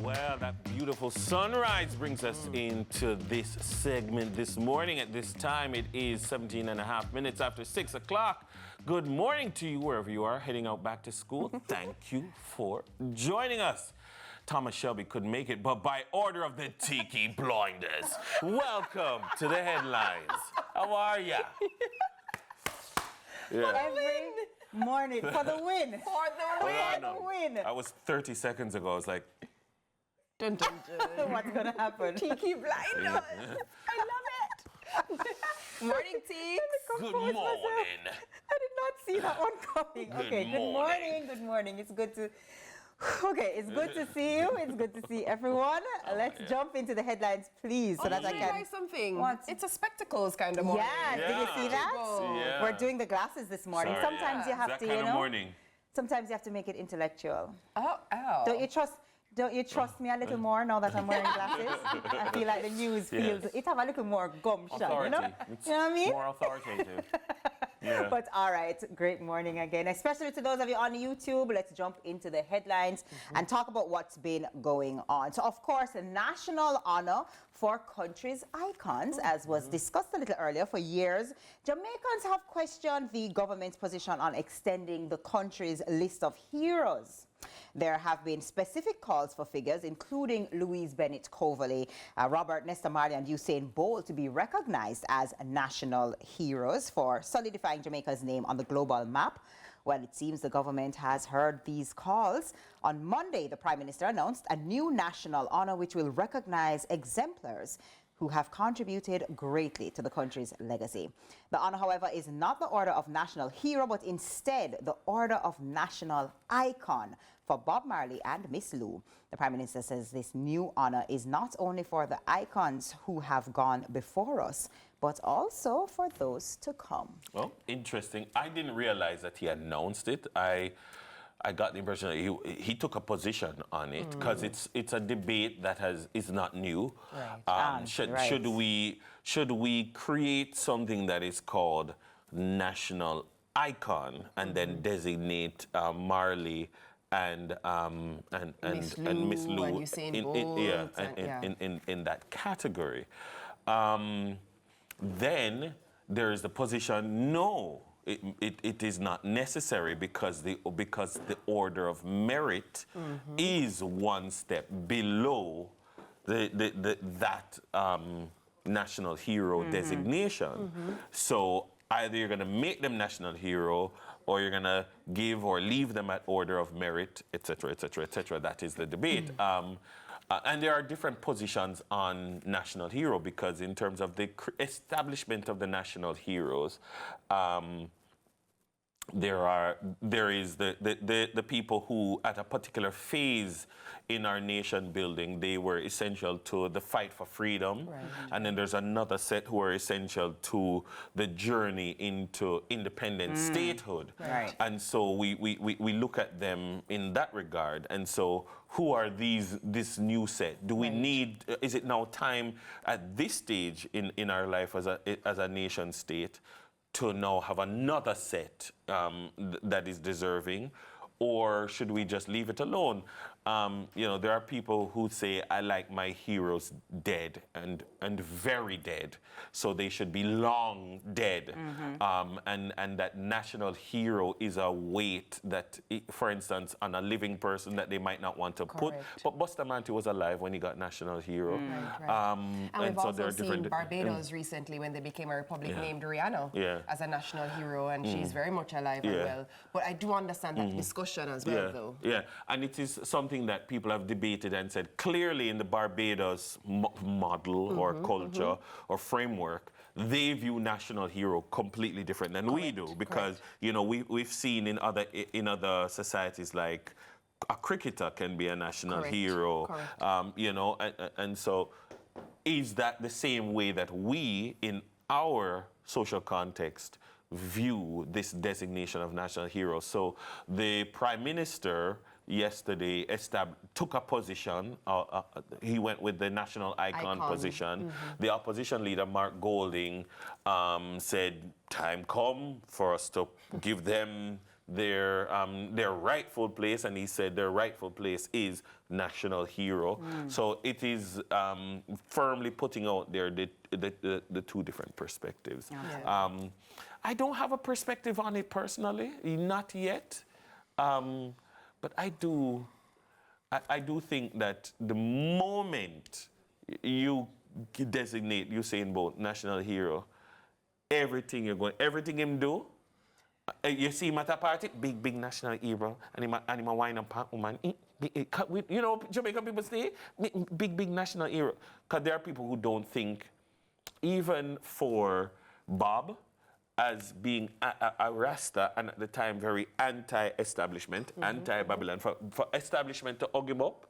Well, that beautiful sunrise brings us into this segment this morning. At this time, it is 17 and a half minutes after 6 o'clock. Good morning to you wherever you are heading out back to school. Thank you for joining us. Thomas Shelby couldn't make it, but by order of the Tiki Blinders, welcome to the headlines. How are ya? Yeah. Every morning for the win. For the win. For the win. I was 30 seconds ago. I was like, dun, dun, dun. What's going to happen? Tiki Blinders. I love it. Morning, T. Good morning. I did not see that one coming. Good morning. Good morning. It's good to... Okay, it's good to see you. It's good to see everyone. Let's jump into the headlines, please, so that I can... Try something. What? It's a spectacles kind of morning. Yeah, did you see that? Yeah. We're doing the glasses this morning. Sorry, sometimes you have to, you know... Morning. Sometimes you have to make it intellectual. Oh. Don't you trust me a little more now that I'm wearing glasses? I feel like the news feels... It have a little more gumption, you know? It's you know what I mean? More authoritative. Yeah. But all right, great morning again. Especially to those of you on YouTube, let's jump into the headlines and talk about what's been going on. So, of course, a national honor for country's icons, as was discussed a little earlier. For years, Jamaicans have questioned the government's position on extending the country's list of heroes. There have been specific calls for figures, including Louise Bennett Coverley, Robert Nesta Marley, and Usain Bolt to be recognized as national heroes for solidifying Jamaica's name on the global map. Well, it seems the government has heard these calls. On Monday, the Prime Minister announced a new national honor which will recognize exemplars who have contributed greatly to the country's legacy. The honor, however, is not the Order of National Hero, but instead the Order of National Icon for Bob Marley and Miss Lou. The Prime Minister says this new honor is not only for the icons who have gone before us, but also for those to come. Well, interesting. I didn't realize that he announced it. I got the impression that he took a position on it because it's a debate that is not new. Right. Should we create something that is called national icon and then designate Marley and Miss Lou in that category? Then there is the position no. It is not necessary because the order of merit is one step below that national hero designation. So either you're going to make them national hero or you're going to give or leave them at order of merit, etc., etc., etc. That is the debate. And there are different positions on national hero because in terms of the establishment of the national heroes, there is the people who at a particular phase in our nation building, they were essential to the fight for freedom. Right. And then there's another set who are essential to the journey into independent statehood. Right. And so we look at them in that regard. And so who are this new set? Do we need, is it now time at this stage in our life as a nation state to now have another set that is deserving, or should we just leave it alone? There are people who say, I like my heroes dead and very dead, so they should be long dead. And that national hero is a weight that, for instance, on a living person that they might not want to put. But Bustamante was alive when he got national hero. And we've also seen Barbados recently when they became a republic named Rihanna as a national hero, and she's very much alive and well. But I do understand that discussion as well, though. Yeah, and it is something that people have debated and said clearly in the Barbados model or culture or framework, they view national hero completely different than we do, because we've seen in other societies like a cricketer can be a national hero, and so is that the same way that we in our social context view this designation of national hero? So the Prime Minister yesterday took a position. He went with the national icon position. The opposition leader, Mark Golding, said, time come for us to give them their rightful place, and he said their rightful place is national hero. So it is firmly putting out there the two different perspectives. I don't have a perspective on it personally, not yet, but I do think that the moment you designate Usain Bolt national hero, everything him do, you see him at a party, big national hero, and him a wine and pack woman. You know, Jamaican people say, big national hero. Because there are people who don't think, even for Bob, as being a Rasta, and at the time very anti-establishment, anti-Babylon, for establishment to hug him up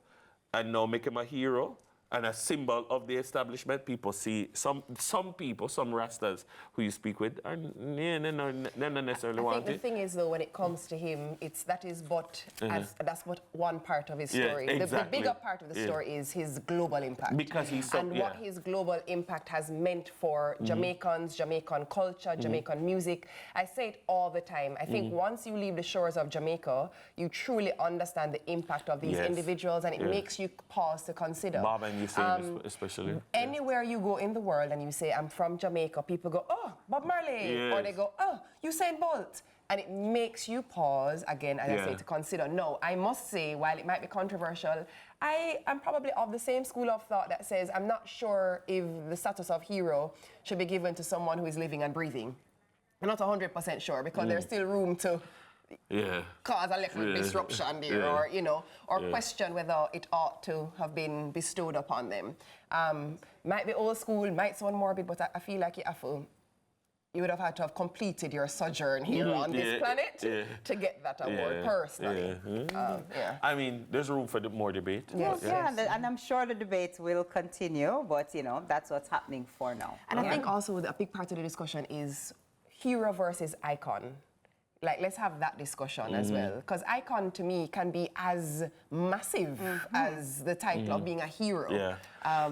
and now make him a hero and a symbol of the establishment, people see, some people, some Rastas who you speak with, are not necessarily want it. I think the thing is, though, when it comes to him, that's but one part of his story. Yeah, exactly. The bigger part of the story is his global impact. Because he's so, what his global impact has meant for Jamaicans, Jamaican culture, Jamaican music. I say it all the time. I think once you leave the shores of Jamaica, you truly understand the impact of these individuals, and it makes you pause to consider. Bob and Usain especially. Anywhere you go in the world and you say, I'm from Jamaica, people go, oh, Bob Marley. Or they go, oh, Usain Bolt. And it makes you pause, again, as I say, to consider. No, I must say, while it might be controversial, I am probably of the same school of thought that says I'm not sure if the status of hero should be given to someone who is living and breathing. I'm not 100% sure, because there's still room to cause a little disruption there, or, you know, or question whether it ought to have been bestowed upon them. Might be old school, might sound morbid, but I feel like you would have had to have completed your sojourn here on this planet to get that award, personally. I mean, there's room for more debate. And I'm sure the debate will continue, but, you know, that's what's happening for now. And I think also a big part of the discussion is hero versus icon. Like, let's have that discussion as well. Because icon, to me, can be as massive as the title of being a hero.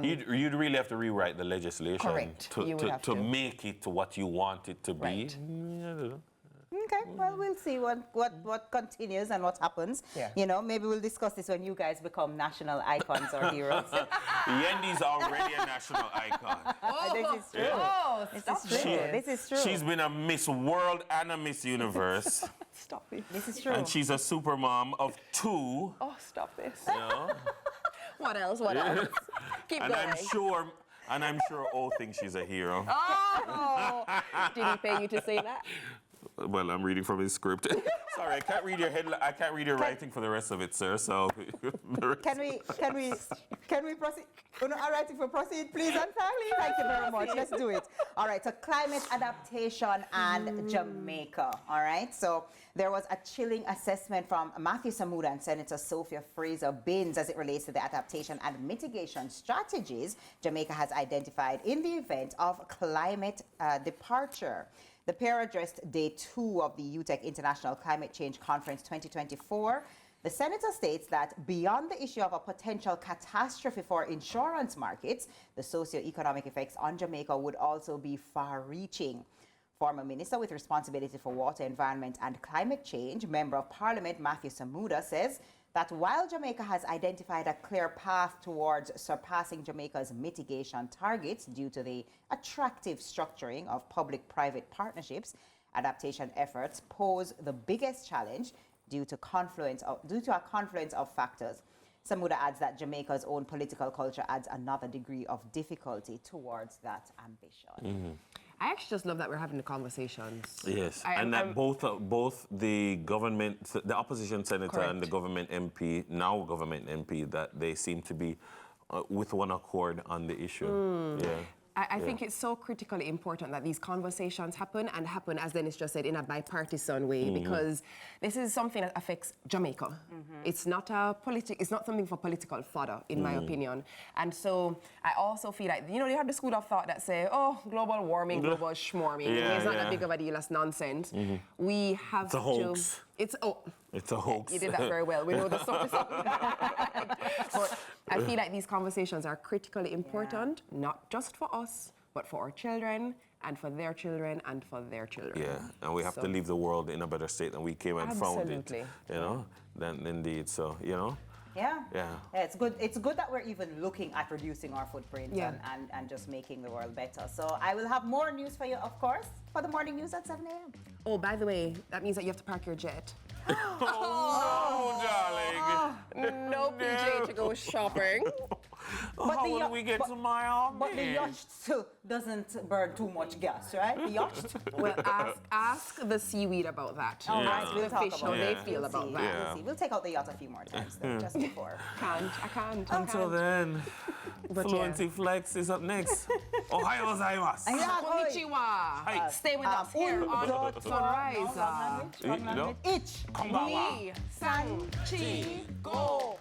You'd really have to rewrite the legislation to make it what you want it to be. Okay, well, we'll see what continues and what happens. You know, maybe we'll discuss this when you guys become national icons or heroes. Yendi's already a national icon. This is true. This is true. She's been a Miss World and a Miss Universe. Stop it. This is true. And she's a super mom of 2. Oh, stop this. You know? What else? What else? Keep and going. I'm sure all think she's a hero. Oh! Did he pay you to say that? Well, I'm reading from his script. Sorry, I can't read your headline. I can't read your writing for the rest of it, sir. So can we proceed? Our writing for proceed, please, and family. Thank you very much. Let's do it. All right. So climate adaptation and Jamaica. All right. So there was a chilling assessment from Matthew Samuda and Senator Sophia Fraser-Binns as it relates to the adaptation and mitigation strategies Jamaica has identified in the event of climate departure. The pair addressed Day 2 of the UTEC International Climate Change Conference 2024. The senator states that beyond the issue of a potential catastrophe for insurance markets, the socio-economic effects on Jamaica would also be far-reaching. Former Minister with responsibility for water, environment and climate change, Member of Parliament Matthew Samuda, says that while Jamaica has identified a clear path towards surpassing Jamaica's mitigation targets due to the attractive structuring of public-private partnerships, adaptation efforts pose the biggest challenge due to a confluence of factors. Samuda adds that Jamaica's own political culture adds another degree of difficulty towards that ambition. I actually just love that we're having the conversations. Yes, and that both the government, the opposition senator and the government MP, now government MP, that they seem to be with one accord on the issue. I think it's so critically important that these conversations happen, and happen, as Dennis just said, in a bipartisan way, because this is something that affects Jamaica. It's not it's not something for political fodder, in my opinion. And so I also feel like, you know, you have the school of thought that say, oh, global warming, global schmorming. It's not that big of a deal, that's nonsense. We have it's a hoax. It's a hoax. You did that very well. We know the song. But I feel like these conversations are critically important, not just for us, but for our children and for their children and for their children. Yeah, and we have to leave the world in a better state than we came and found it. Absolutely. You know, then indeed. So, you know. Yeah. Yeah. It's good. It's good that we're even looking at reducing our footprint Yeah. and just making the world better. So I will have more news for you, of course, for the morning news at 7 a.m. Oh, by the way, that means that you have to park your jet. Oh, darling. No PJ to go shopping. How the will yacht- we get to Miami? But the yacht still doesn't burn too much gas, right? The yacht. Well, ask the seaweed about that. All Yeah. right, we'll The talk fish, about how it. they Yeah. feel We'll about see. that. Yeah. We'll see. We'll take out the yacht a few more times, though, just before. I can't. Until then, But Fluency Flex is up next. Ohio gozaimasu. Konnichiwa. Hi. Stay with us here on Sunrise. You know? Each. Konbanwa. Ni, san, chi, go.